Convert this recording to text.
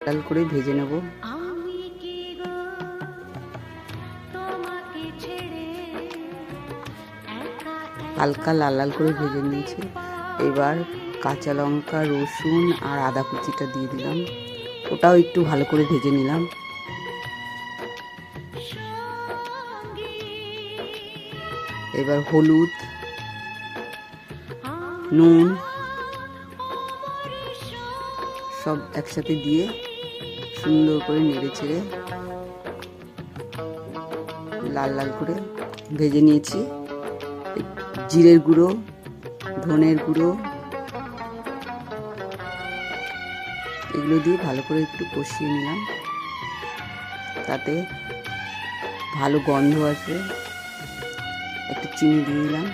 লাল করে ভেজে নেব। হালকা লাল লাল করে ভেজে নিয়েছি। এবার কাঁচা লঙ্কা, রসুন আর আদা কুচিটা দিয়ে দিলাম, ওটাও একটু ভালো করে ভেজে নিলাম। এবার হলুদ, নুন সব একসাথে দিয়ে সুন্দর করে নেড়ে চেড়ে লাল লাল করে ভেজে নিয়েছি। জিরের গুঁড়ো, ধনের গুঁড়ো এগুলো দিয়ে ভালো করে একটু কষিয়ে নিলাম, তাতে ভালো গন্ধ আসবে। একটু চিনি দিয়ে দিলাম।